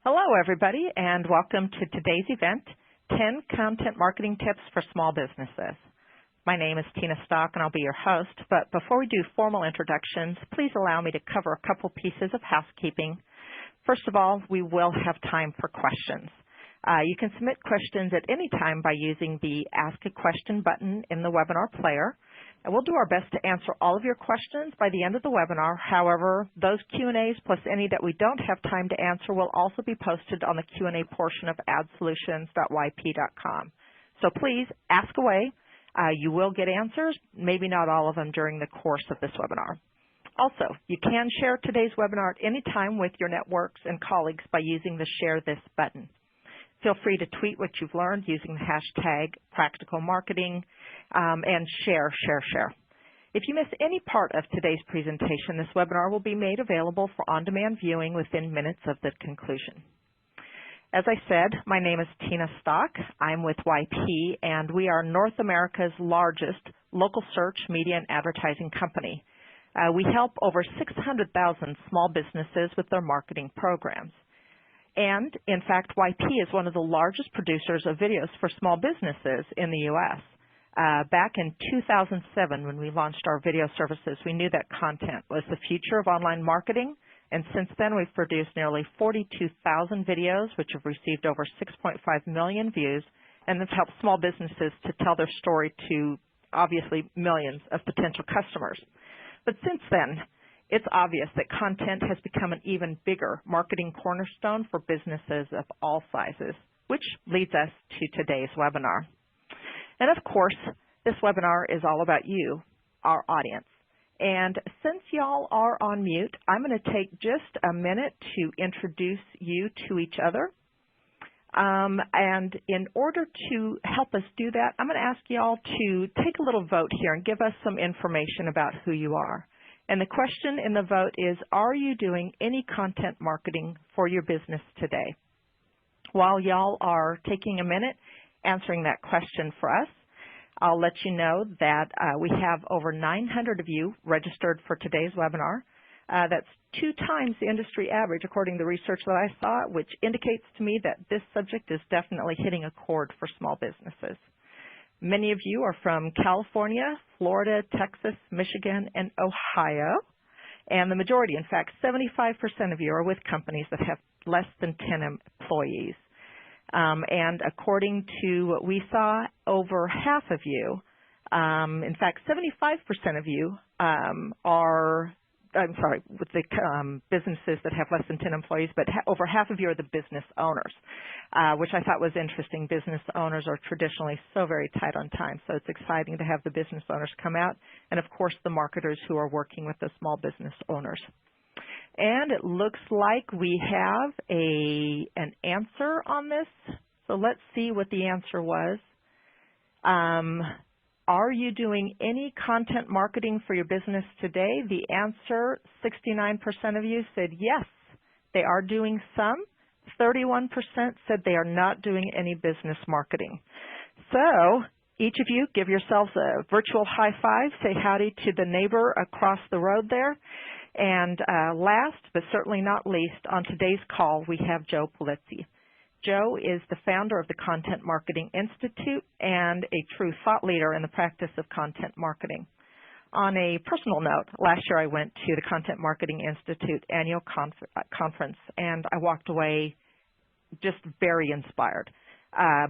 Hello, everybody, and welcome to today's event, 10 Content Marketing Tips for Small Businesses. My name is Tina Stock, and I'll be your host, but before we do formal introductions, please allow me to cover a couple pieces of housekeeping. First of all, we will have time for questions. You can submit questions at any time by using the Ask a Question button in the webinar player. And we'll do our best to answer all of your questions by the end of the webinar. However, those Q&As plus any that we don't have time to answer will also be posted on the Q&A portion of adsolutions.yp.com. So please ask away. You will get answers, maybe not all of them during the course of this webinar. Also, you can share today's webinar at any time with your networks and colleagues by using the Share This button. Feel free to tweet what you've learned using the hashtag Practical Marketing and share. If you miss any part of today's presentation, this webinar will be made available for on-demand viewing within minutes of the conclusion. As I said, my name is Tina Stock. I'm with YP, and we are North America's largest local search, media, and advertising company. We help over 600,000 small businesses with their marketing programs. And, in fact, YP is one of the largest producers of videos for small businesses in the U.S. Back in 2007, when we launched our video services, we knew that content was the future of online marketing. And since then, we've produced nearly 42,000 videos, which have received over 6.5 million views, and have helped small businesses to tell their story to, obviously, millions of potential customers. But since then, it's obvious that content has become an even bigger marketing cornerstone for businesses of all sizes, which leads us to today's webinar. And of course, this webinar is all about you, our audience. And since y'all are on mute, I'm going to take just a minute to introduce you to each other. And in order to help us do that, I'm going to ask y'all to take a little vote here and give us some information about who you are. And the question in the vote is, are you doing any content marketing for your business today? While y'all are taking a minute answering that question for us, I'll let you know that we have over 900 of you registered for today's webinar. That's 2 times the industry average, according to the research that I saw, which indicates to me that this subject is definitely hitting a chord for small businesses. Many of you are from California, Florida, Texas, Michigan, and Ohio. And the majority, in fact, 75% of you are with companies that have less than 10 employees. And according to what we saw, over half of you, in fact, 75% of you with the businesses that have less than 10 employees, but over half of you are the business owners, which I thought was interesting. Business owners are traditionally so very tight on time, so it's exciting to have the business owners come out, and of course the marketers who are working with the small business owners. And it looks like we have an answer on this, so let's see what the answer was. Are you doing any content marketing for your business today? The answer, 69% of you said yes, they are doing some. 31% said they are not doing any business marketing. So each of you give yourselves a virtual high five, say howdy to the neighbor across the road there. And last but certainly not least, on today's call, we have Joe Pulizzi. Joe is the founder of the Content Marketing Institute and a true thought leader in the practice of content marketing. On a personal note, last year I went to the Content Marketing Institute annual conference, and I walked away just very inspired,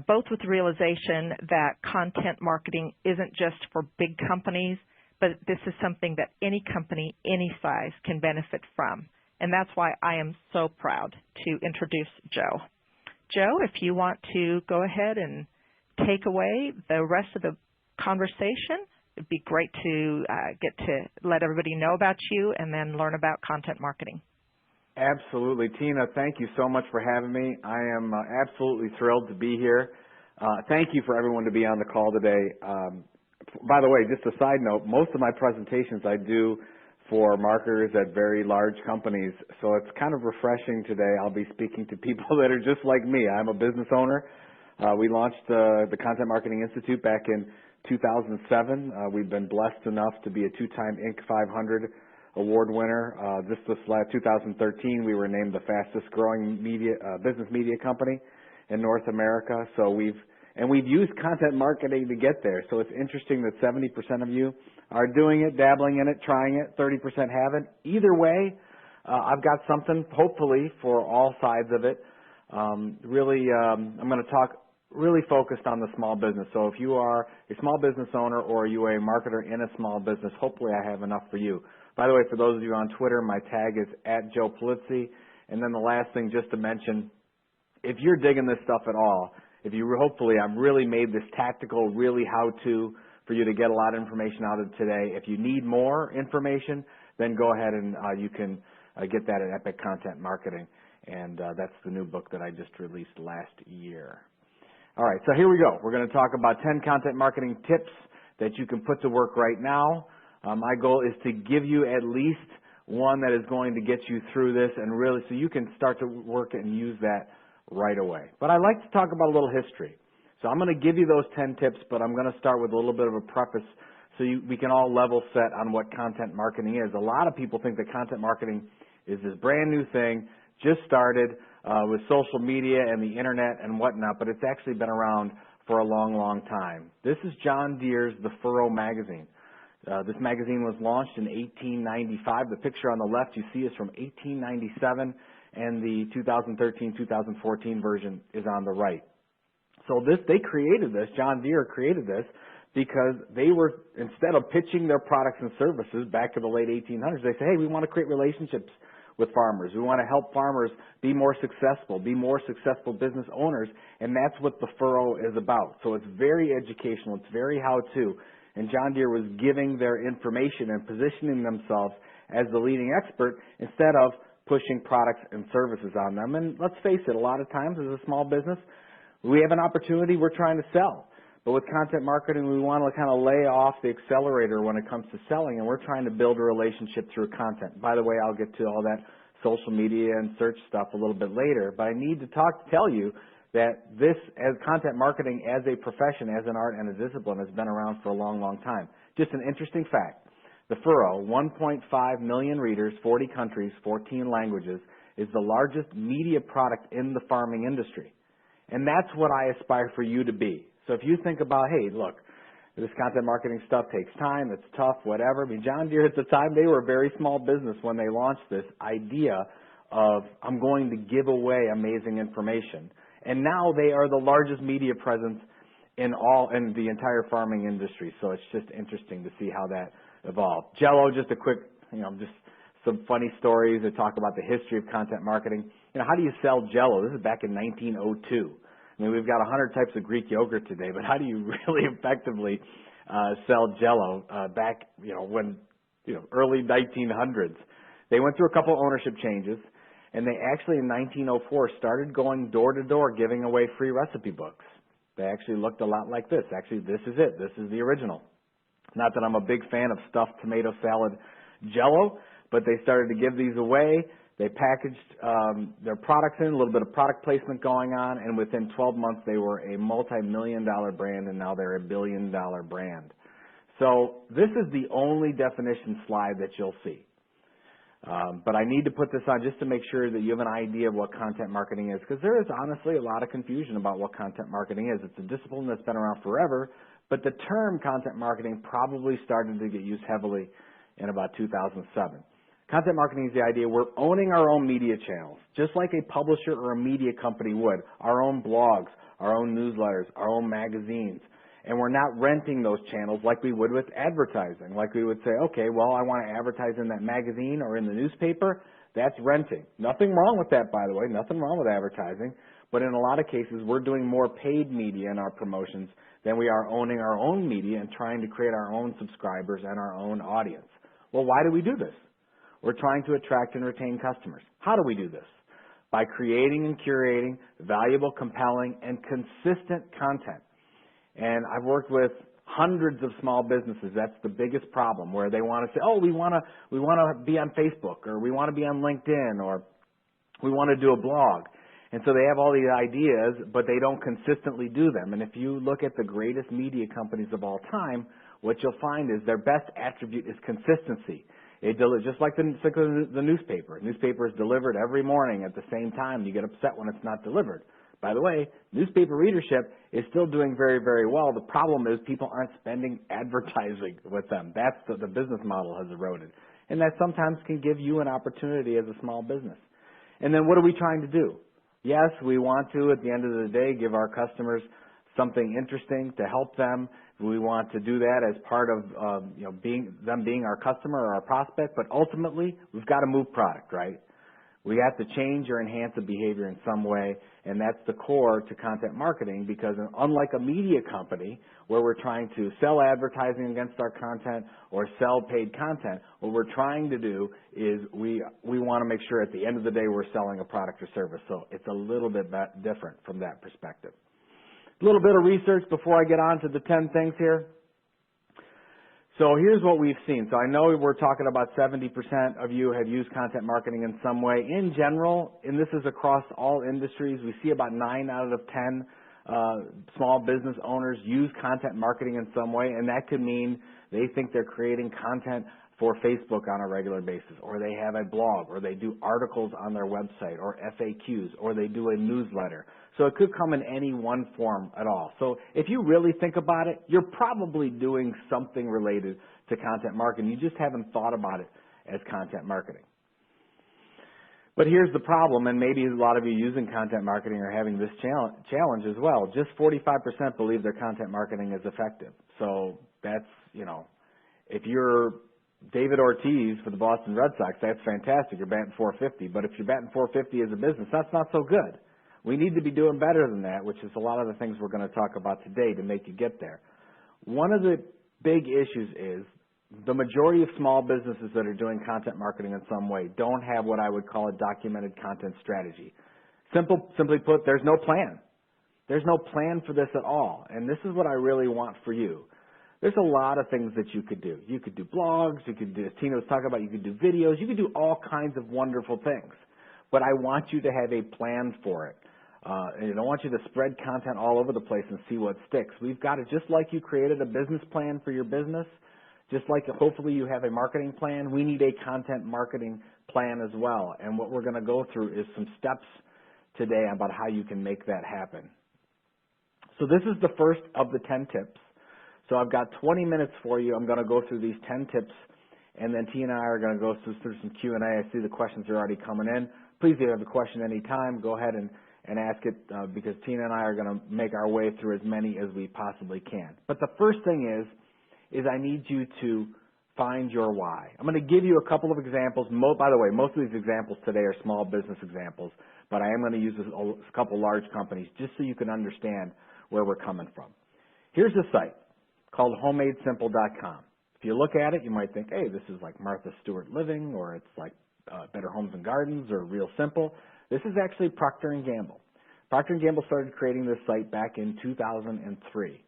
both with the realization that content marketing isn't just for big companies, but this is something that any company, any size, can benefit from. And that's why I am so proud to introduce Joe. Joe, if you want to go ahead and take away the rest of the conversation, it'd be great to get to let everybody know about you and then learn about content marketing. Absolutely. Tina, thank you so much for having me. I am absolutely thrilled to be here. Thank you for everyone to be on the call today. By the way, just a side note, most of my presentations I do for marketers at very large companies, so it's kind of refreshing today. I'll be speaking to people that are just like me. I'm a business owner. We launched the Content Marketing Institute back in 2007. We've been blessed enough to be a 2-time Inc. 500 award winner. Just this last 2013, we were named the fastest growing business media company in North America. So we've used content marketing to get there. So it's interesting that 70% of you are doing it, dabbling in it, trying it. 30% haven't. Either way, I've got something, hopefully, for all sides of it. I'm going to talk really focused on the small business. So if you are a small business owner or are you a marketer in a small business, hopefully I have enough for you. By the way, for those of you on Twitter, my tag is @JoePulizzi. And then the last thing just to mention, if you're digging this stuff at all, hopefully I've really made this tactical, really how-to for you to get a lot of information out of today. If you need more information, then go ahead and you can get that at Epic Content Marketing. And that's the new book that I just released last year. All right, so here we go. We're going to talk about 10 content marketing tips that you can put to work right now. My goal is to give you at least one that is going to get you through this and really so you can start to work and use that right away. But I'd like to talk about a little history. So I'm going to give you those 10 tips, but I'm going to start with a little bit of a preface so we can all level set on what content marketing is. A lot of people think that content marketing is this brand new thing, just started with social media and the internet and whatnot, but it's actually been around for a long, long time. This is John Deere's The Furrow magazine. This magazine was launched in 1895. The picture on the left you see is from 1897, and the 2013-2014 version is on the right. So they created this, John Deere created this, because they were, instead of pitching their products and services back to the late 1800s, they said, hey, we want to create relationships with farmers. We want to help farmers be more successful business owners, and that's what The Furrow is about. So it's very educational, it's very how-to, and John Deere was giving their information and positioning themselves as the leading expert instead of pushing products and services on them. And let's face it, a lot of times as a small business, we have an opportunity we're trying to sell. But with content marketing, we want to kind of lay off the accelerator when it comes to selling, and we're trying to build a relationship through content. By the way, I'll get to all that social media and search stuff a little bit later, but I need to tell you that this, as content marketing as a profession, as an art and a discipline, has been around for a long, long time. Just an interesting fact. The Furrow, 1.5 million readers, 40 countries, 14 languages, is the largest media product in the farming industry. And that's what I aspire for you to be. So if you think about, hey, look, this content marketing stuff takes time, it's tough, whatever. I mean, John Deere at the time, they were a very small business when they launched this idea of, I'm going to give away amazing information. And now they are the largest media presence in the entire farming industry. So it's just interesting to see how that evolved. Jell-O, just a quick, just some funny stories that talk about the history of content marketing. How do you sell Jell-O? This is back in 1902. I mean, we've got 100 types of Greek yogurt today, but how do you really effectively sell Jell-O back, when, early 1900s? They went through a couple ownership changes, and they actually in 1904 started going door to door giving away free recipe books. They actually looked a lot like this. Actually, this is it. This is the original. Not that I'm a big fan of stuffed tomato salad Jell-O, but they started to give these away. They packaged their products in, a little bit of product placement going on, and within 12 months they were a multi-million-dollar brand, and now they're a billion-dollar brand. So this is the only definition slide that you'll see. But I need to put this on just to make sure that you have an idea of what content marketing is, because there is honestly a lot of confusion about what content marketing is. It's a discipline that's been around forever, but the term content marketing probably started to get used heavily in about 2007. Content marketing is the idea we're owning our own media channels, just like a publisher or a media company would, our own blogs, our own newsletters, our own magazines. And we're not renting those channels like we would with advertising. Like we would say, okay, well, I want to advertise in that magazine or in the newspaper. That's renting. Nothing wrong with that, by the way. Nothing wrong with advertising. But in a lot of cases, we're doing more paid media in our promotions than we are owning our own media and trying to create our own subscribers and our own audience. Well, why do we do this? We're trying to attract and retain customers. How do we do this? By creating and curating valuable, compelling, and consistent content. And I've worked with hundreds of small businesses. That's the biggest problem, where they want to say, oh, we want to be on Facebook, or we want to be on LinkedIn, or we want to do a blog. And so they have all these ideas, but they don't consistently do them. And if you look at the greatest media companies of all time, what you'll find is their best attribute is consistency. Just like the newspaper. Newspaper is delivered every morning at the same time. You get upset when it's not delivered. By the way, newspaper readership is still doing very, very well. The problem is people aren't spending advertising with them. That's the business model has eroded. And that sometimes can give you an opportunity as a small business. And then what are we trying to do? Yes, we want to, at the end of the day, give our customers something interesting to help them. We want to do that as part of being our customer or our prospect. But ultimately, we've got to move product, right? We have to change or enhance the behavior in some way, and that's the core to content marketing, because unlike a media company where we're trying to sell advertising against our content or sell paid content, what we're trying to do is we want to make sure at the end of the day we're selling a product or service. So it's a little bit different from that perspective. A little bit of research before I get on to the 10 things here. So here's what we've seen. So I know we're talking about 70% of you have used content marketing in some way. In general, and this is across all industries, we see about 9 out of 10 small business owners use content marketing in some way, and that could mean they think they're creating content for Facebook on a regular basis, or they have a blog, or they do articles on their website, or FAQs, or they do a newsletter. So it could come in any one form at all. So if you really think about it, you're probably doing something related to content marketing. You just haven't thought about it as content marketing. But here's the problem, and maybe a lot of you using content marketing are having this challenge as well. Just 45% believe their content marketing is effective. So that's, if you're David Ortiz for the Boston Red Sox, that's fantastic. You're batting .450. But if you're batting .450 as a business, that's not so good. We need to be doing better than that, which is a lot of the things we're going to talk about today to make you get there. One of the big issues is the majority of small businesses that are doing content marketing in some way don't have what I would call a documented content strategy. Simply put, there's no plan. There's no plan for this at all. And this is what I really want for you. There's a lot of things that you could do. You could do blogs, you could do, as Tina was talking about, you could do videos, you could do all kinds of wonderful things. But I want you to have a plan for it. And I don't want you to spread content all over the place and see what sticks. We've got to, just like you created a business plan for your business, just like hopefully you have a marketing plan, we need a content marketing plan as well. And what we're going to go through is some steps today about how you can make that happen. So this is the first of the 10 tips. So I've got 20 minutes for you. I'm going to go through these 10 tips, and then Tina and I are going to go through some Q&A. I see the questions are already coming in. Please, if you have a question anytime, go ahead and ask it because Tina and I are going to make our way through as many as we possibly can. But the first thing is I need you to find your why. I'm going to give you a couple of examples. By the way, most of these examples today are small business examples, but I am going to use a couple large companies just so you can understand where we're coming from. Here's a site called HomemadeSimple.com. If you look at it, you might think, hey, this is like Martha Stewart Living, or it's like Better Homes and Gardens, or Real Simple. This is actually Procter & Gamble. Procter & Gamble started creating this site back in 2003.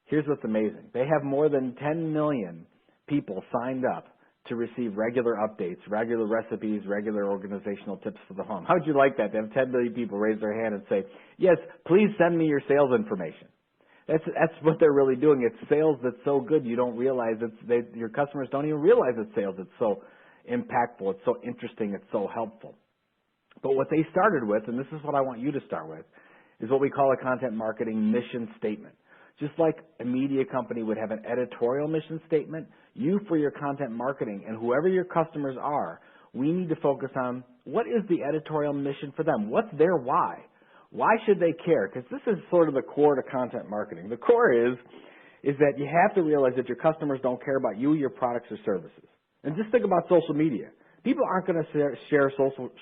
Here's what's amazing. They have more than 10 million people signed up to receive regular updates, regular recipes, regular organizational tips for the home. How would you like that, to have 10 million people raise their hand and say, yes, please send me your sales information? That's what they're really doing. It's sales that's so good you don't realize your customers don't even realize it's sales. It's so impactful. It's so interesting. It's so helpful. But what they started with, and this is what I want you to start with, is what we call a content marketing mission statement. Just like a media company would have an editorial mission statement, you for your content marketing and whoever your customers are, we need to focus on what is the editorial mission for them? What's their why? Why should they care? Because this is sort of the core to content marketing. The core is that you have to realize that your customers don't care about you, your products, or services. And just think about social media. People aren't going to share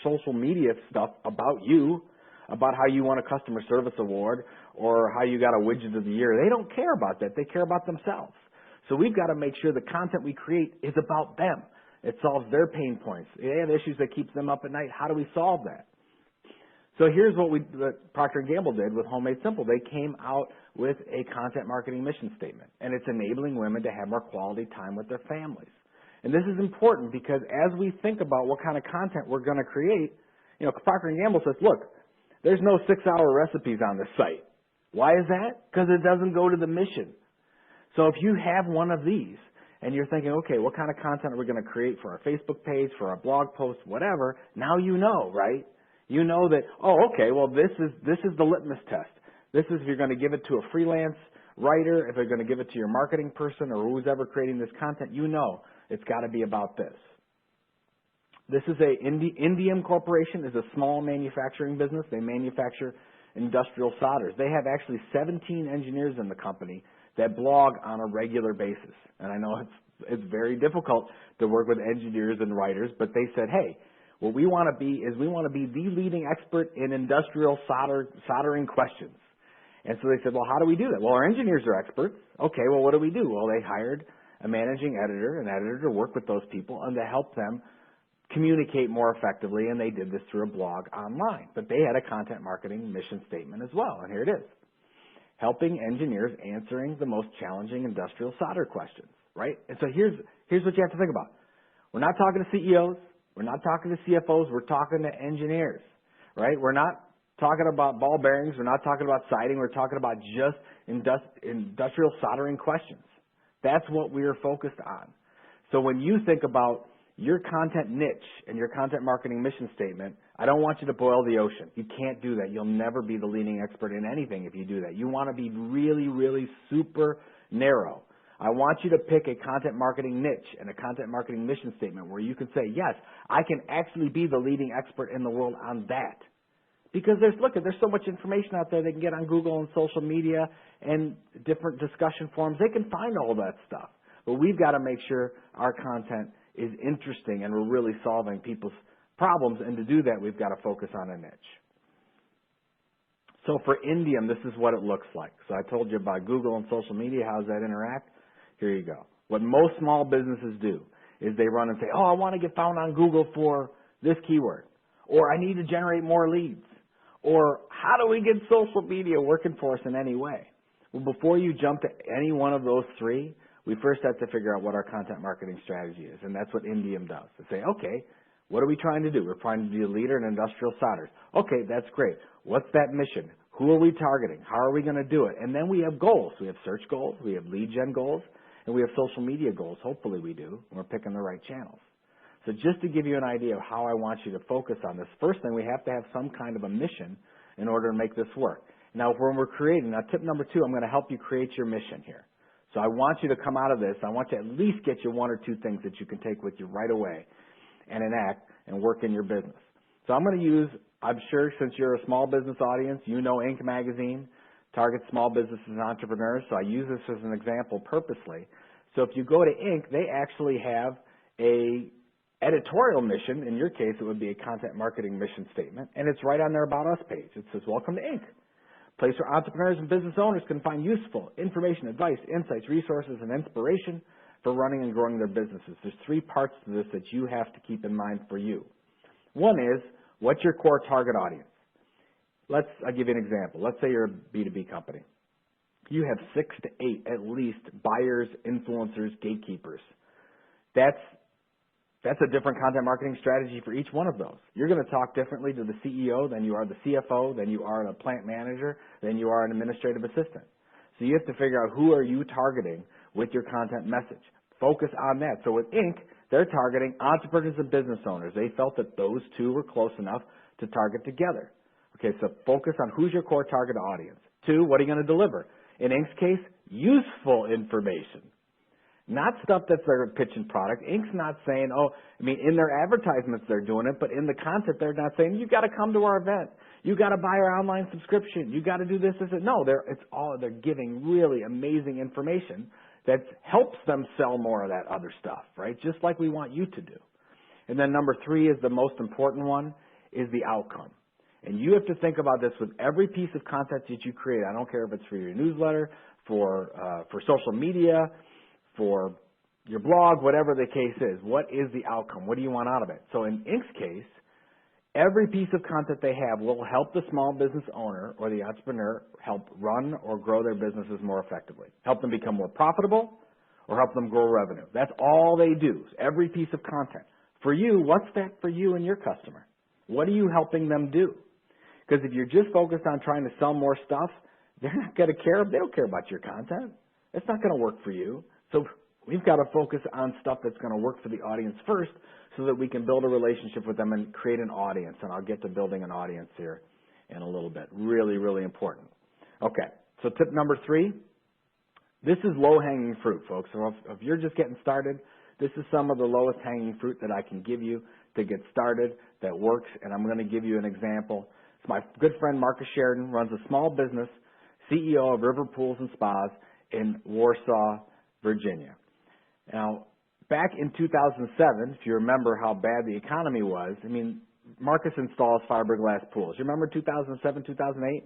social media stuff about you, about how you won a customer service award or how you got a widget of the year. They don't care about that. They care about themselves. So we've got to make sure the content we create is about them. It solves their pain points. They have issues that keep them up at night. How do we solve that? So here's what Procter & Gamble did with Homemade Simple. They came out with a content marketing mission statement, and it's enabling women to have more quality time with their families. And this is important because as we think about what kind of content we're going to create, Procter & Gamble says, look, there's no 6-hour recipes on this site. Why is that? Because it doesn't go to the mission. So if you have one of these, and you're thinking, okay, what kind of content are we going to create for our Facebook page, for our blog post, whatever, now you know, right? You know that, oh, okay, well, this is the litmus test. This is if you're going to give it to a freelance writer, if you're going to give it to your marketing person or who's ever creating this content, you know it's got to be about this. This is Indium Corporation is a small manufacturing business. They manufacture industrial solders. They have actually 17 engineers in the company that blog on a regular basis. And I know it's very difficult to work with engineers and writers, but they said, hey, what we want to be is we want to be the leading expert in industrial soldering questions. And so they said, well, how do we do that? Well, our engineers are experts. Okay, well, what do we do? Well, they hired a managing editor, an editor to work with those people and to help them communicate more effectively, and they did this through a blog online. But they had a content marketing mission statement as well, and here it is. Helping engineers answering the most challenging industrial solder questions, right? And so here's what you have to think about. We're not talking to CEOs. We're not talking to CFOs. We're talking to engineers, right? We're not talking about ball bearings. We're not talking about siding. We're talking about just industrial soldering questions. That's what we are focused on. So when you think about your content niche and your content marketing mission statement, I don't want you to boil the ocean. You can't do that. You'll never be the leading expert in anything if you do that. You want to be really, really super narrow. I want you to pick a content marketing niche and a content marketing mission statement where you can say, yes, I can actually be the leading expert in the world on that. Because there's so much information out there they can get on Google and social media and different discussion forums. They can find all that stuff. But we've got to make sure our content is interesting and we're really solving people's problems, and to do that we've got to focus on a niche. So for Indium, this is what it looks like. So I told you about Google and social media. How does that interact? Here you go. What most small businesses do is they run and say, oh, I want to get found on Google for this keyword, or I need to generate more leads, or how do we get social media working for us in any way? Well, before you jump to any one of those three, we first have to figure out what our content marketing strategy is, and that's what Indium does. They say, okay, what are we trying to do? We're trying to be a leader in industrial solders. Okay, that's great. What's that mission? Who are we targeting? How are we going to do it? And then we have goals. We have search goals, we have lead gen goals, and we have social media goals. Hopefully we do. We're picking the right channels. So just to give you an idea of how I want you to focus on this, first thing, we have to have some kind of a mission in order to make this work. Now, when we're creating, now tip number 2, I'm going to help you create your mission here. So I want you to come out of this, I want to at least get you 1 or 2 things that you can take with you right away and enact and work in your business. So I'm going to use, I'm sure since you're a small business audience, you know Inc. magazine targets small businesses and entrepreneurs, so I use this as an example purposely. So if you go to Inc., they actually have a editorial mission. In your case, it would be a content marketing mission statement, and it's right on their About Us page. It says, welcome to Inc., place where entrepreneurs and business owners can find useful information, advice, insights, resources, and inspiration for running and growing their businesses. There's 3 parts to this that you have to keep in mind for you. One is, what's your core target audience? I'll give you an example. Let's say you're a B2B company. You have 6 to 8 at least buyers, influencers, gatekeepers. That's a different content marketing strategy for each one of those. You're going to talk differently to the CEO than you are the CFO, than you are a plant manager, than you are an administrative assistant. So you have to figure out who are you targeting with your content message. Focus on that. So with Inc., they're targeting entrepreneurs and business owners. They felt that those 2 were close enough to target together. Okay, so focus on who's your core target audience. 2, what are you going to deliver? In Inc.'s case, useful information. Not stuff that's their pitching product. Inc.'s not saying, in their advertisements they're doing it, but in the content they're not saying, you've got to come to our event. You've got to buy our online subscription. You've got to do this. No, they're giving really amazing information that helps them sell more of that other stuff, right? Just like we want you to do. And then number 3 is the most important one, is the outcome. And you have to think about this with every piece of content that you create. I don't care if it's for your newsletter, for social media, for your blog, whatever the case is. What is the outcome? What do you want out of it? So in Inc.'s case, every piece of content they have will help the small business owner or the entrepreneur help run or grow their businesses more effectively, help them become more profitable, or help them grow revenue. That's all they do, every piece of content. For you, what's that for you and your customer? What are you helping them do? Because if you're just focused on trying to sell more stuff, they're not going to care. They don't care about your content. It's not going to work for you. So We've got to focus on stuff that's going to work for the audience first so that we can build a relationship with them and create an audience. And I'll get to building an audience here in a little bit. Really, really important. Okay, so tip number 3, this is low-hanging fruit, folks. So if you're just getting started, this is some of the lowest hanging fruit that I can give you to get started that works, and I'm going to give you an example. It's my good friend Marcus Sheridan, runs a small business, CEO of River Pools and Spas in Warsaw, Virginia. Now, back in 2007, if you remember how bad the economy was, I mean, Marcus installs fiberglass pools. You remember 2007, 2008?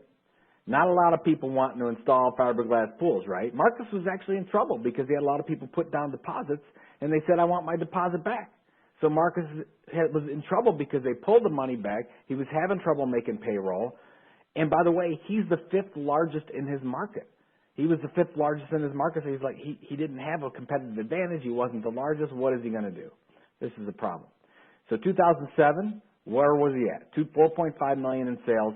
Not a lot of people wanting to install fiberglass pools, right? Marcus was actually in trouble because he had a lot of people put down deposits, and they said, I want my deposit back. So Marcus was in trouble because they pulled the money back. He was having trouble making payroll. And by the way, he's the 5th largest in his market. He was the 5th largest in his market, so he's like, he didn't have a competitive advantage. He wasn't the largest. What is he going to do? This is the problem. So 2007, where was he at? 4.5 million in sales,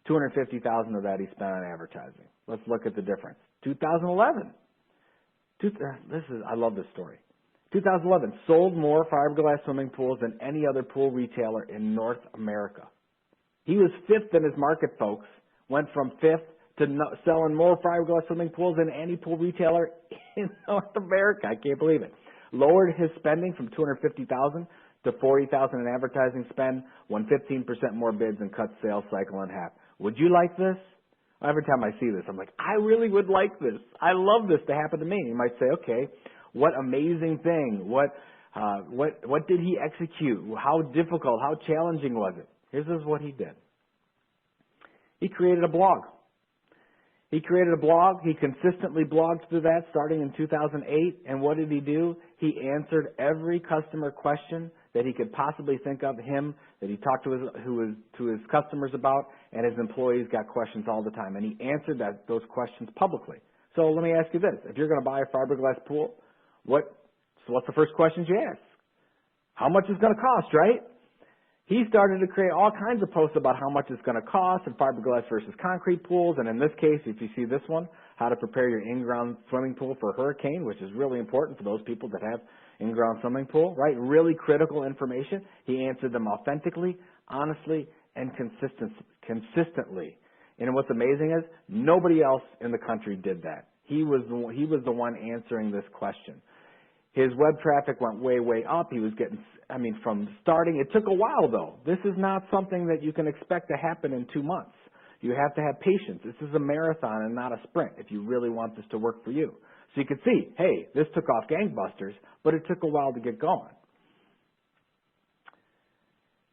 250,000 of that he spent on advertising. Let's look at the difference. 2011, I love this story. 2011, sold more fiberglass swimming pools than any other pool retailer in North America. He was 5th in his market, folks. Went from 5th to selling more fiberglass swimming pools than any pool retailer in North America. I can't believe it. Lowered his spending from $250,000 to $40,000 in advertising spend, won 15% more bids, and cut sales cycle in half. Would you like this? Every time I see this, I'm like, I really would like this. I love this to happen to me. You might say, okay, what amazing thing. What did he execute? How difficult, how challenging was it? Here's what he did. He created a blog. He consistently blogged through that starting in 2008. And what did he do? He answered every customer question that he could possibly think of, that he talked to his customers about, and his employees got questions all the time. And he answered those questions publicly. So let me ask you this. If you're going to buy a fiberglass pool, what's the first question you ask? How much is it going to cost, right? He started to create all kinds of posts about how much it's going to cost and fiberglass versus concrete pools. And in this case, if you see this one, how to prepare your in-ground swimming pool for a hurricane, which is really important for those people that have in-ground swimming pool, right? Really critical information. He answered them authentically, honestly, and consistently. And what's amazing is nobody else in the country did that. He was the one answering this question. His web traffic went way, way up. He was getting, from starting, it took a while though. This is not something that you can expect to happen in 2 months. You have to have patience. This is a marathon and not a sprint if you really want this to work for you. So you can see, hey, this took off gangbusters, but it took a while to get going.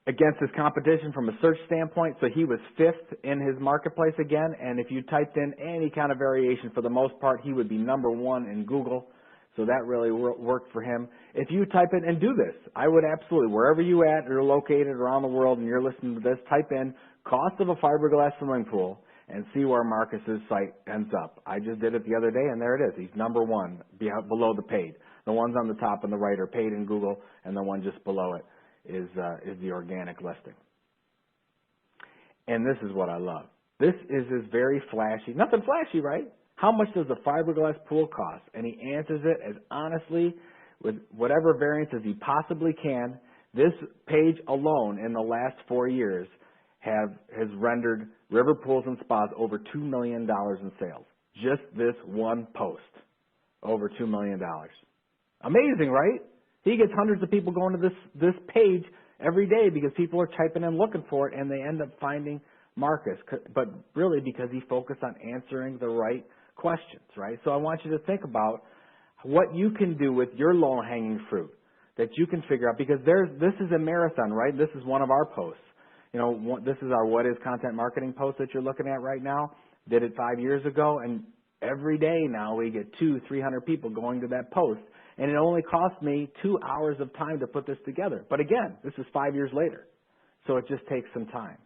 Against his competition from a search standpoint, so he was 5th in his marketplace again, and if you typed in any kind of variation, for the most part, he would be number 1 in Google. So that really worked for him. If you type in, and do this, I would absolutely, wherever you at or located around the world and you're listening to this, type in cost of a fiberglass swimming pool and see where Marcus's site ends up. I just did it the other day, and there it is. He's number 1 below the paid. The ones on the top and the right are paid in Google, and the one just below it is the organic listing. And this is what I love. This is very flashy. Nothing flashy, right? How much does a fiberglass pool cost? And he answers it as honestly with whatever variances he possibly can. This page alone in the last 4 years has rendered River Pools and Spas over $2 million in sales. Just this one post, over $2 million. Amazing, right? He gets hundreds of people going to this page every day because people are typing in looking for it, and they end up finding Marcus, but really because he focused on answering the right questions, right? So I want you to think about what you can do with your low-hanging fruit that you can figure out, because this is a marathon, right? This is one of our posts. This is our What is Content Marketing post that you're looking at right now. Did it 5 years ago, and every day now we get 200-300 people going to that post, and it only cost me 2 hours of time to put this together. But again, this is 5 years later, so it just takes some time.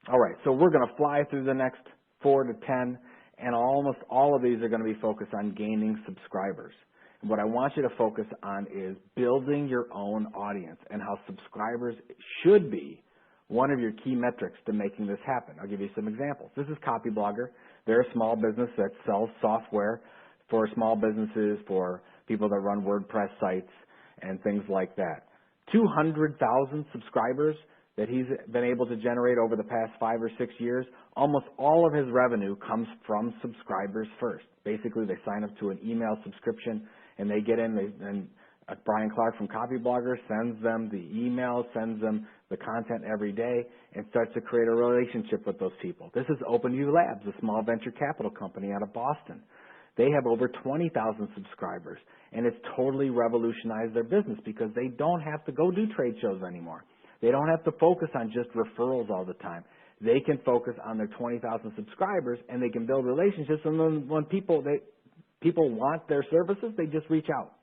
All right, so we're going to fly through the next 4 to 10, and almost all of these are going to be focused on gaining subscribers. And what I want you to focus on is building your own audience and how subscribers should be one of your key metrics to making this happen. I'll give you some examples. This is Copyblogger. They're a small business that sells software for small businesses, for people that run WordPress sites and things like that. 200,000 subscribers that he's been able to generate over the past 5 or 6 years. Almost all of his revenue comes from subscribers first. Basically, they sign up to an email subscription and they get in, and Brian Clark from Copyblogger sends them the email, sends them the content every day, and starts to create a relationship with those people. This is OpenView Labs, a small venture capital company out of Boston. They have over 20,000 subscribers, and it's totally revolutionized their business because they don't have to go do trade shows anymore. They don't have to focus on just referrals all the time. They can focus on their 20,000 subscribers, and they can build relationships. And then when people want their services, they just reach out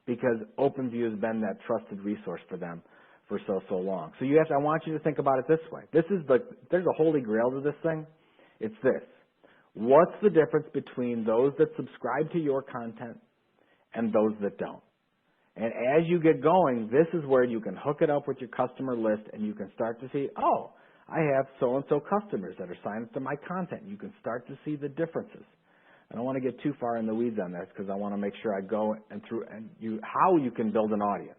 because OpenView has been that trusted resource for them for so long. So I want you to think about it this way. There's a holy grail to this thing. It's this. What's the difference between those that subscribe to your content and those that don't? And as you get going, this is where you can hook it up with your customer list and you can start to see, oh, I have so-and-so customers that are signed up to my content. You can start to see the differences. I don't want to get too far in the weeds on this because I want to make sure I go how you can build an audience.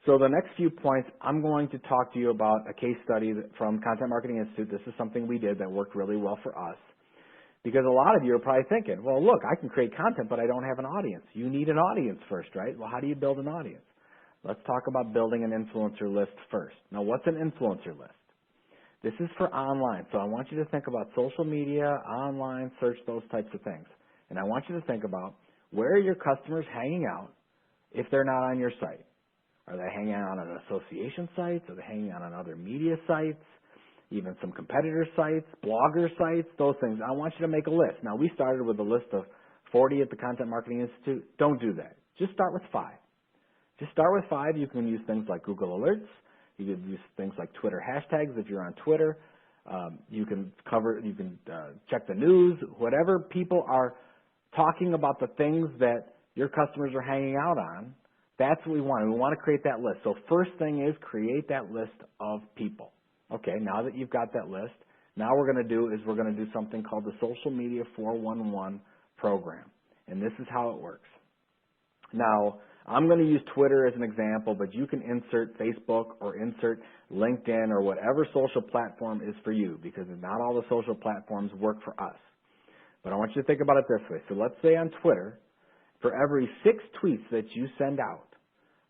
So the next few points, I'm going to talk to you about a case study from Content Marketing Institute. This is something we did that worked really well for us. Because a lot of you are probably thinking, well, look, I can create content, but I don't have an audience. You need an audience first, right? Well, how do you build an audience? Let's talk about building an influencer list first. Now, what's an influencer list? This is for online. So I want you to think about social media, online, search, those types of things. And I want you to think about where are your customers hanging out if they're not on your site? Are they hanging out on association sites? Are they hanging out on other media sites? Even some competitor sites, blogger sites, those things. I want you to make a list. Now, we started with a list of 40 at the Content Marketing Institute. Don't do that. Just start with 5. Just start with 5. You can use things like Google Alerts. You can use things like Twitter hashtags if you're on Twitter. You can check the news, whatever people are talking about the things that your customers are hanging out on. That's what we want. We want to create that list. So first thing is create that list of people. Okay, now that you've got that list, now we're going to do something called the Social Media 411 program. And this is how it works. Now, I'm going to use Twitter as an example, but you can insert Facebook or insert LinkedIn or whatever social platform is for you because not all the social platforms work for us. But I want you to think about it this way. So let's say on Twitter, for every 6 tweets that you send out,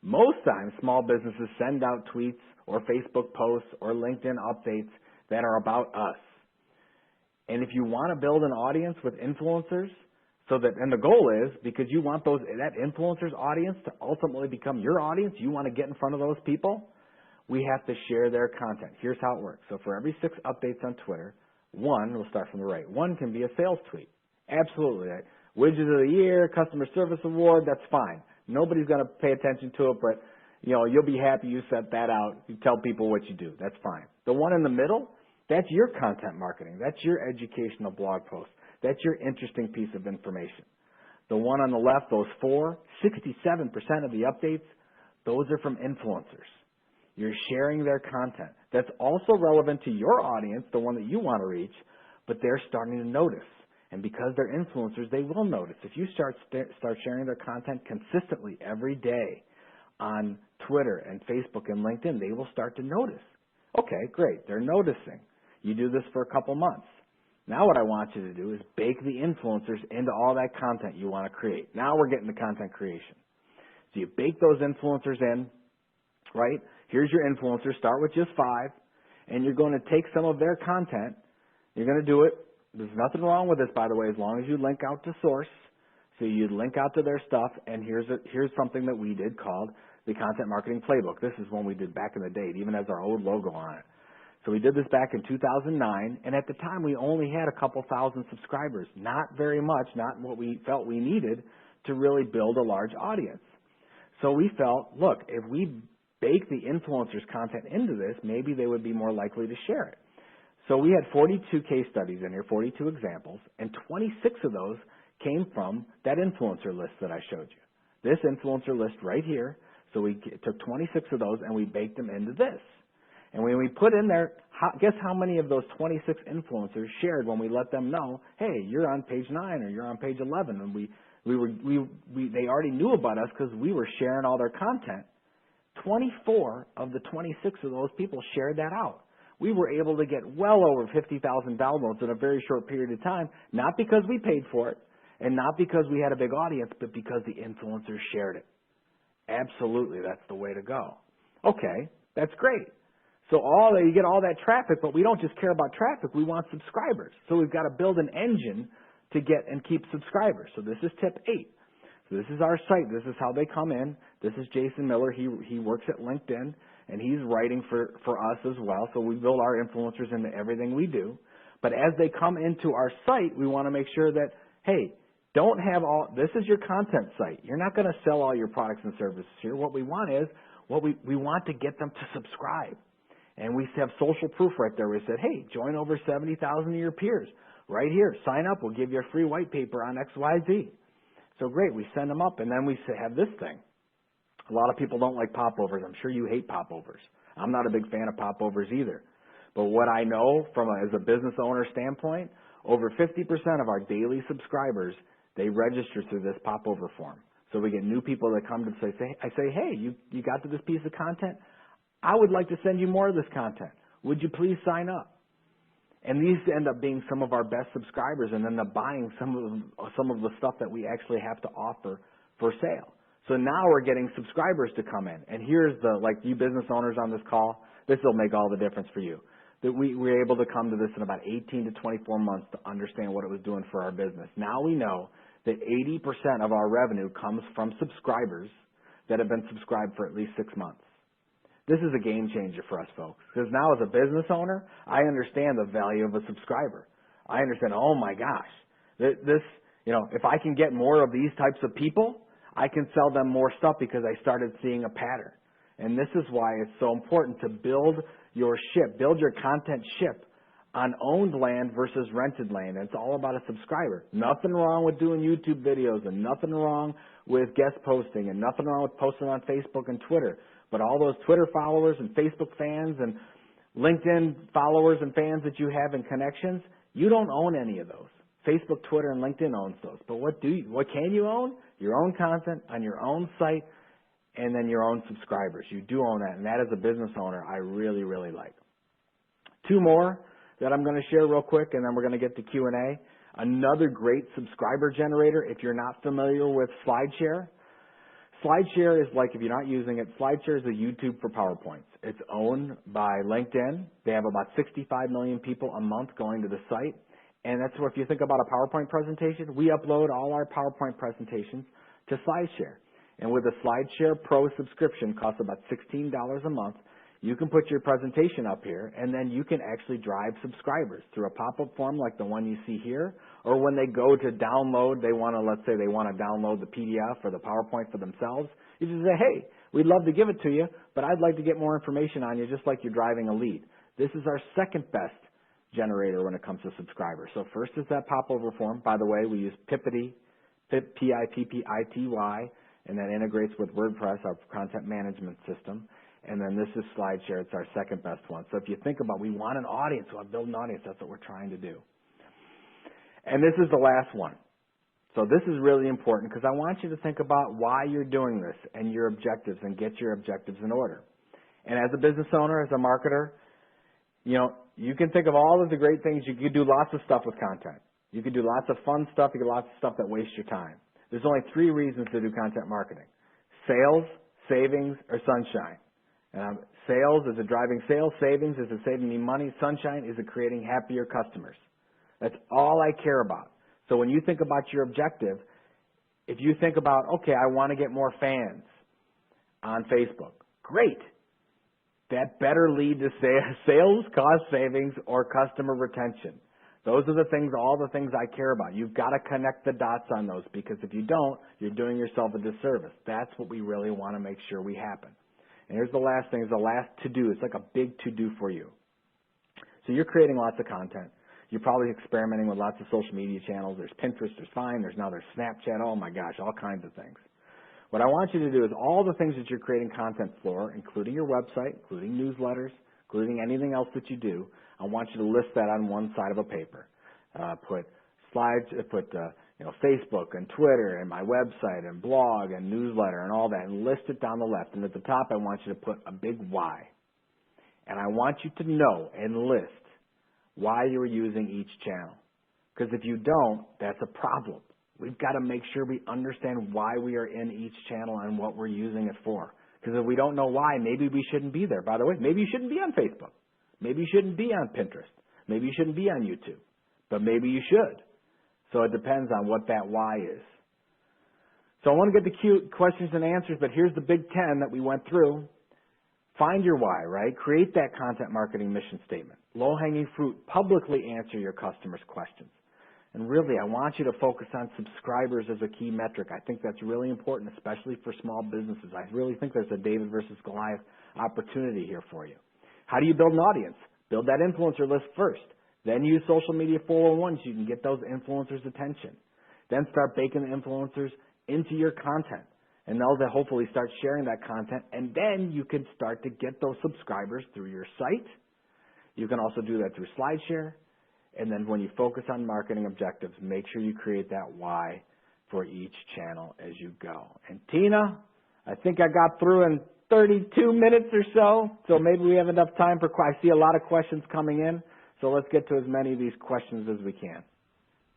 most times small businesses send out tweets or Facebook posts or LinkedIn updates that are about us. And if you want to build an audience with influencers, and the goal is because you want that influencers audience to ultimately become your audience, you want to get in front of those people, we have to share their content. Here's how it works. So for every 6 updates on Twitter, we'll start from the right. 1 can be a sales tweet. Absolutely. Right? Widget of the Year, Customer Service Award, that's fine. Nobody's going to pay attention to it, but you'll be happy you sent that out. You tell people what you do. That's fine. The one in the middle, that's your content marketing. That's your educational blog post. That's your interesting piece of information. The one on the left, those 4, 67% of the updates, those are from influencers. You're sharing their content. That's also relevant to your audience, the one that you want to reach, but they're starting to notice. And because they're influencers, they will notice. If you start sharing their content consistently every day on Twitter and Facebook and LinkedIn, they will start to notice. Okay, great. They're noticing. You do this for a couple months. Now what I want you to do is bake the influencers into all that content you want to create. Now we're getting to content creation. So you bake those influencers in, right? Here's your influencers. Start with just 5. And you're going to take some of their content. You're going to do it. There's nothing wrong with this, by the way, as long as you link out to source. So you link out to their stuff, and here's something that we did called the Content Marketing Playbook. This is one we did back in the day. It even has our old logo on it. So we did this back in 2009, and at the time we only had a couple thousand subscribers. Not very much, not what we felt we needed to really build a large audience. So we felt, look, if we bake the influencers' content into this, maybe they would be more likely to share it. So we had 42 case studies in here, 42 examples, and 26 of those came from that influencer list that I showed you. This influencer list right here. So we took 26 of those and we baked them into this. And when we put in there guess how many of those 26 influencers shared when we let them know, hey, you're on page 9 or you're on page 11, and they already knew about us because we were sharing all their content. 24 of the 26 of those people shared that out. We were able to get well over 50,000 downloads in a very short period of time, not because we paid for it and not because we had a big audience, but because the influencers shared it. Absolutely, that's the way to go. Okay, that's great. So you get all that traffic, but we don't just care about traffic, we want subscribers. So we've got to build an engine to get and keep subscribers. So this is tip 8. So this is our site. This is how they come in. This is Jason Miller. He works at LinkedIn, and he's writing for us as well. So we build our influencers into everything we do. But as they come into our site, we want to make sure that, hey, this is your content site. You're not going to sell all your products and services here. What we want is, we want to get them to subscribe. And we have social proof right there. We said, hey, join over 70,000 of your peers. Right here, sign up. We'll give you a free white paper on XYZ. So great, we send them up, and then we have this thing. A lot of people don't like popovers. I'm sure you hate popovers. I'm not a big fan of popovers either. But what I know as a business owner standpoint, over 50% of our daily subscribers, they register through this popover form. So we get new people that come to I say, hey, you got to this piece of content? I would like to send you more of this content. Would you please sign up? And these end up being some of our best subscribers and end up buying some of the stuff that we actually have to offer for sale. So now we're getting subscribers to come in. And here's you business owners on this call, this will make all the difference for you. That we were able to come to this in about 18 to 24 months to understand what it was doing for our business. Now we know that 80% of our revenue comes from subscribers that have been subscribed for at least 6 months. This is a game changer for us folks, because now as a business owner, I understand the value of a subscriber. I understand, oh my gosh, if I can get more of these types of people, I can sell them more stuff because I started seeing a pattern. And this is why it's so important to build your content ship on owned land versus rented land. It's all about a subscriber. Nothing wrong with doing YouTube videos, and nothing wrong with guest posting, and nothing wrong with posting on Facebook and Twitter. But all those Twitter followers and Facebook fans and LinkedIn followers and fans that you have and connections, you don't own any of those. Facebook, Twitter, and LinkedIn owns those. But what can you own? Your own content on your own site, and then your own subscribers. You do own that, and that as a business owner, I really, really like. 2 more that I'm going to share real quick, and then we're going to get to Q&A. Another great subscriber generator, if you're not familiar with SlideShare. SlideShare is if you're not using it, SlideShare is a YouTube for PowerPoints. It's owned by LinkedIn. They have about 65 million people a month going to the site. And that's where, if you think about a PowerPoint presentation, we upload all our PowerPoint presentations to SlideShare. And with a SlideShare Pro subscription, costs about $16 a month, you can put your presentation up here, and then you can actually drive subscribers through a pop-up form like the one you see here, or when they go to download, let's say they want to download the PDF or the PowerPoint for themselves, you just say, hey, we'd love to give it to you, but I'd like to get more information on you, just like you're driving a lead. This is our second best generator when it comes to subscribers. So first is that popover form. By the way, we use Pippity, P-I-P-P-I-T-Y, and that integrates with WordPress, our content management system. And then this is SlideShare. It's our second best one. So if you think about, we want an audience, so I build an audience. That's what we're trying to do. And this is the last one. So this is really important because I want you to think about why you're doing this and your objectives, and get your objectives in order. And as a business owner, as a marketer, you can think of all of the great things. You could do lots of stuff with content. You could do lots of fun stuff. You could do lots of stuff that wastes your time. There's only 3 reasons to do content marketing: sales, savings, or sunshine. Sales, is it driving sales? Savings, is it saving me money? Sunshine, is it creating happier customers? That's all I care about. So when you think about your objective, if you think about, okay, I want to get more fans on Facebook, great. That better lead to sales, cost savings, or customer retention. Those are all the things I care about. You've got to connect the dots on those, because if you don't, you're doing yourself a disservice. That's what we really want to make sure we happen. And here's the last thing, is the last to-do. It's like a big to-do for you. So you're creating lots of content. You're probably experimenting with lots of social media channels. There's Pinterest, there's Vine, there's Snapchat, oh my gosh, all kinds of things. What I want you to do is all the things that you're creating content for, including your website, including newsletters, including anything else that you do, I want you to list that on one side of a paper. Put slides, Facebook and Twitter and my website and blog and newsletter and all that, and list it down the left. And at the top, I want you to put a big why. And I want you to know and list why you are using each channel. Because if you don't, that's a problem. We've got to make sure we understand why we are in each channel and what we're using it for. Because if we don't know why, maybe we shouldn't be there. By the way, maybe you shouldn't be on Facebook. Maybe you shouldn't be on Pinterest. Maybe you shouldn't be on YouTube. But maybe you should. So it depends on what that why is. So I want to get the cute questions and answers, but here's the big 10 that we went through. Find your why, right? Create that content marketing mission statement. Low-hanging fruit, publicly answer your customers' questions. And really, I want you to focus on subscribers as a key metric. I think that's really important, especially for small businesses. I really think there's a David versus Goliath opportunity here for you. How do you build an audience? Build that influencer list first. Then use social media 401 so you can get those influencers' attention. Then start baking the influencers into your content. And they'll hopefully start sharing that content. And then you can start to get those subscribers through your site. You can also do that through SlideShare. And then when you focus on marketing objectives, make sure you create that why for each channel as you go. And Tina, I think I got through in 32 minutes or so. So maybe we have enough time for, I see a lot of questions coming in. So let's get to as many of these questions as we can.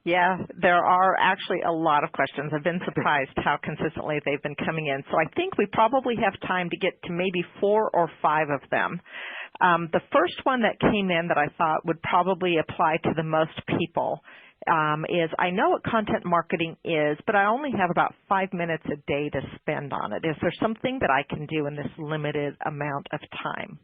Yeah, there are actually a lot of questions. I've been surprised how consistently they've been coming in. So I think we probably have time to get to maybe 4 or 5 of them. The first one that came in that I thought would probably apply to the most people is, I know what content marketing is, but I only have about 5 minutes a day to spend on it. Is there something that I can do in this limited amount of time?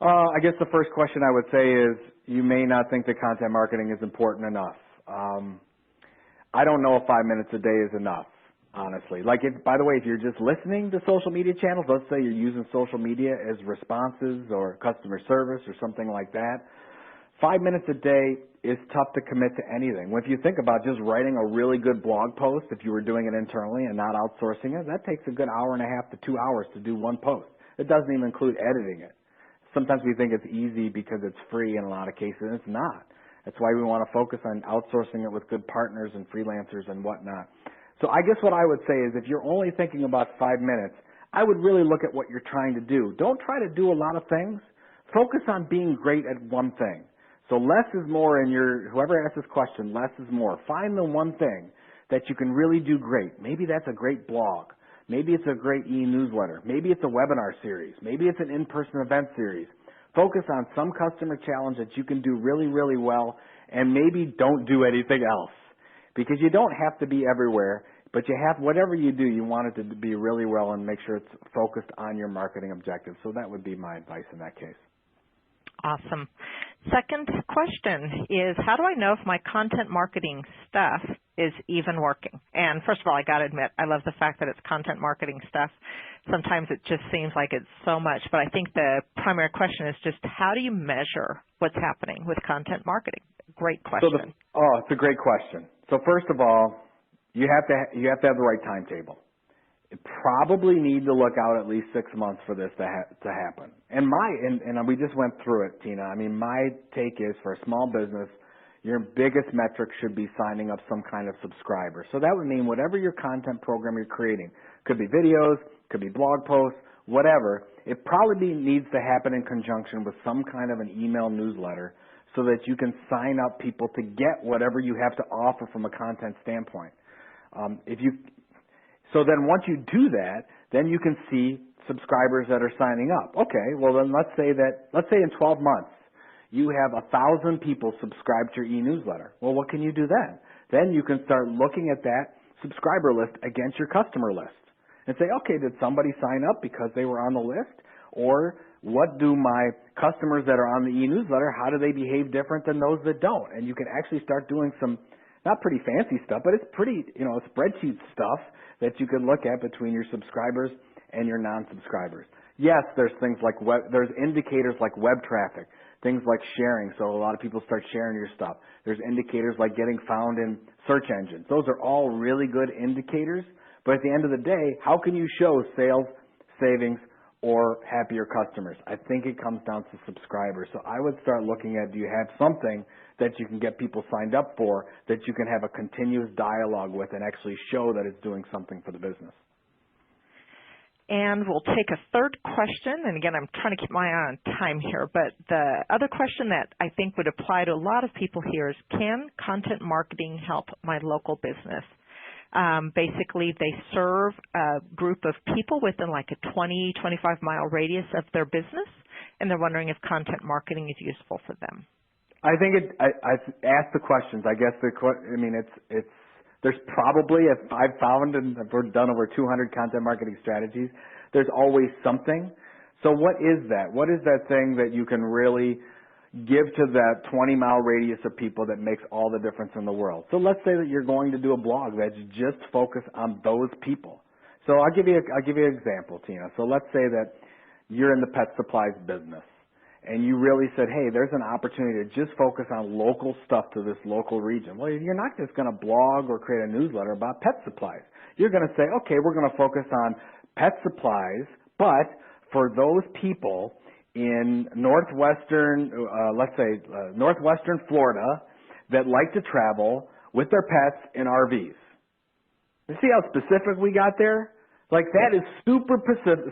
I guess the first question I would say is, you may not think that content marketing is important enough. I don't know if 5 minutes a day is enough, honestly. Like, by the way, if you're just listening to social media channels, let's say you're using social media as responses or customer service or something like that, 5 minutes a day is tough to commit to anything. If you think about just writing a really good blog post, if you were doing it internally and not outsourcing it, that takes a good hour and a half to 2 hours to do one post. It doesn't even include editing it. Sometimes we think it's easy because it's free in a lot of cases, and it's not. That's why we want to focus on outsourcing it with good partners and freelancers and whatnot. So I guess what I would say is, if you're only thinking about 5 minutes, I would really look at what you're trying to do. Don't try to do a lot of things. Focus on being great at one thing. So less is more in whoever asked this question, less is more. Find the one thing that you can really do great. Maybe that's a great blog. Maybe it's a great e-newsletter. Maybe it's a webinar series. Maybe it's an in-person event series. Focus on some customer challenge that you can do really, really well, and maybe don't do anything else. Because you don't have to be everywhere, but you have, whatever you do, you want it to be really well and make sure it's focused on your marketing objectives. So that would be my advice in that case. Awesome. Second question is, how do I know if my content marketing stuff is even working? And first of all, I got to admit, I love the fact that it's content marketing stuff. Sometimes it just seems like it's so much, but I think the primary question is just, how do you measure what's happening with content marketing? Great question. It's a great question. So first of all, you have to have the right timetable. You probably need to look out at least 6 months for this to happen. And we just went through it, Tina. I mean, my take is, for a small business, your biggest metric should be signing up some kind of subscriber. So that would mean whatever your content program you're creating, could be videos, could be blog posts, whatever, it probably needs to happen in conjunction with some kind of an email newsletter so that you can sign up people to get whatever you have to offer from a content standpoint. So then once you do that, then you can see subscribers that are signing up. Okay, well then let's say in 12 months, you have 1,000 people subscribed to your e-newsletter. Well, what can you do then? Then you can start looking at that subscriber list against your customer list and say, okay, did somebody sign up because they were on the list? Or what do my customers that are on the e-newsletter, how do they behave different than those that don't? And you can actually start doing some, not pretty fancy stuff, but it's pretty, spreadsheet stuff that you can look at between your subscribers and your non-subscribers. Yes, there's things like there's indicators like web traffic, things like sharing, so a lot of people start sharing your stuff. There's indicators like getting found in search engines. Those are all really good indicators, but at the end of the day, how can you show sales, savings, or happier customers? I think it comes down to subscribers. So I would start looking at, do you have something that you can get people signed up for that you can have a continuous dialogue with and actually show that it's doing something for the business? And we'll take a third question. And again, I'm trying to keep my eye on time here, but the other question that I think would apply to a lot of people here is, can content marketing help my local business? Basically, they serve a group of people within like a 20, 25-mile radius of their business, and they're wondering if content marketing is useful for them. I think I asked the questions. I guess there's probably, if I've found, and I've done over 200 content marketing strategies, there's always something. So what is that? What is that thing that you can really give to that 20-mile radius of people that makes all the difference in the world? So let's say that you're going to do a blog that's just focused on those people. So I'll give you an example, Tina. So let's say that you're in the pet supplies business, and you really said, hey, there's an opportunity to just focus on local stuff to this local region. Well, you're not just going to blog or create a newsletter about pet supplies. You're going to say, okay, we're going to focus on pet supplies, but for those people in northwestern, northwestern Florida that like to travel with their pets in RVs. You see how specific we got there? Like, that is super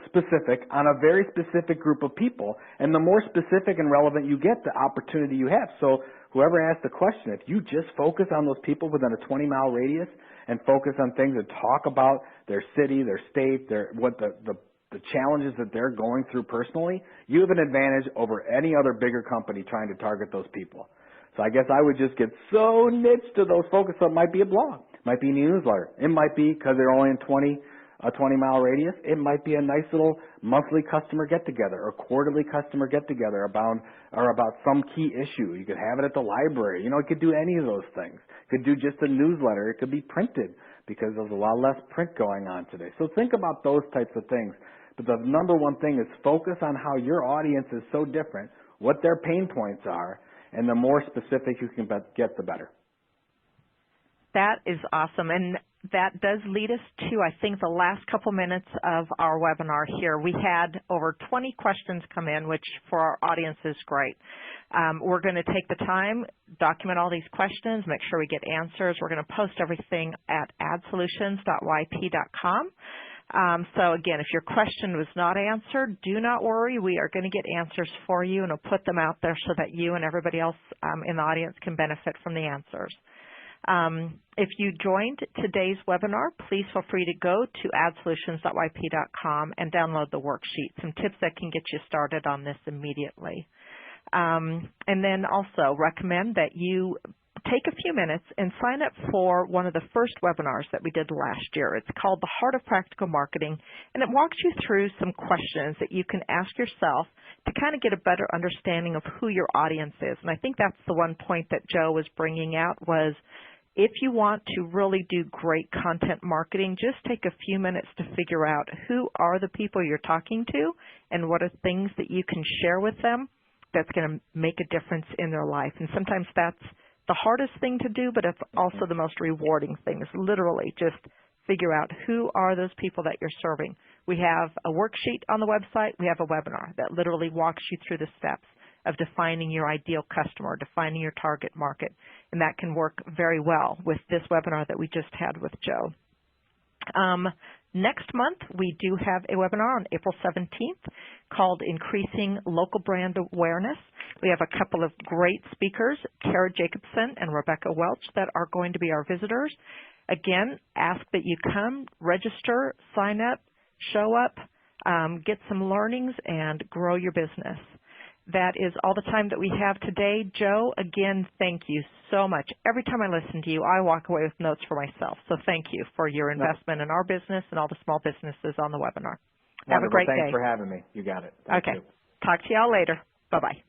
specific on a very specific group of people. And the more specific and relevant you get, the opportunity you have. So whoever asked the question, if you just focus on those people within a 20-mile radius and focus on things that talk about their city, their state, what the challenges that they're going through personally, you have an advantage over any other bigger company trying to target those people. So I guess I would just get so niched to those focus. So it might be a blog, it might be a newsletter, it might be, because they're only in a 20-mile radius, it might be a nice little monthly customer get-together or quarterly customer get-together about some key issue. You could have it at the library. You know, it could do any of those things. It could do just a newsletter. It could be printed because there's a lot less print going on today. So think about those types of things. But the number one thing is focus on how your audience is so different, what their pain points are, and the more specific you can get, the better. That is awesome. And that does lead us to, I think, the last couple minutes of our webinar here. We had over 20 questions come in, which for our audience is great. We're going to take the time, document all these questions, make sure we get answers. We're going to post everything at adsolutions.yp.com. So again, if your question was not answered, do not worry. We are going to get answers for you, and we'll put them out there so that you and everybody else in the audience can benefit from the answers. If you joined today's webinar, please feel free to go to adsolutions.yp.com and download the worksheet, some tips that can get you started on this immediately. And then also recommend that you take a few minutes and sign up for one of the first webinars that we did last year. It's called The Heart of Practical Marketing, and it walks you through some questions that you can ask yourself to kind of get a better understanding of who your audience is. And I think that's the one point that Joe was bringing out was, if you want to really do great content marketing, just take a few minutes to figure out who are the people you're talking to and what are things that you can share with them that's going to make a difference in their life. And sometimes that's the hardest thing to do, but it's also the most rewarding thing, is literally just figure out who are those people that you're serving. We have a worksheet on the website. We have a webinar that literally walks you through the steps of defining your ideal customer, defining your target market, and that can work very well with this webinar that we just had with Joe. Next month, we do have a webinar on April 17th called Increasing Local Brand Awareness. We have a couple of great speakers, Kara Jacobson and Rebecca Welch, that are going to be our visitors. Again, ask that you come, register, sign up, show up, get some learnings, and grow your business. That is all the time that we have today. Joe, again, thank you so much. Every time I listen to you, I walk away with notes for myself. So thank you for your investment in our business and all the small businesses on the webinar. Wonderful. Have a great day. Thanks for having me. You got it. Thank you. Talk to y'all later. Bye-bye.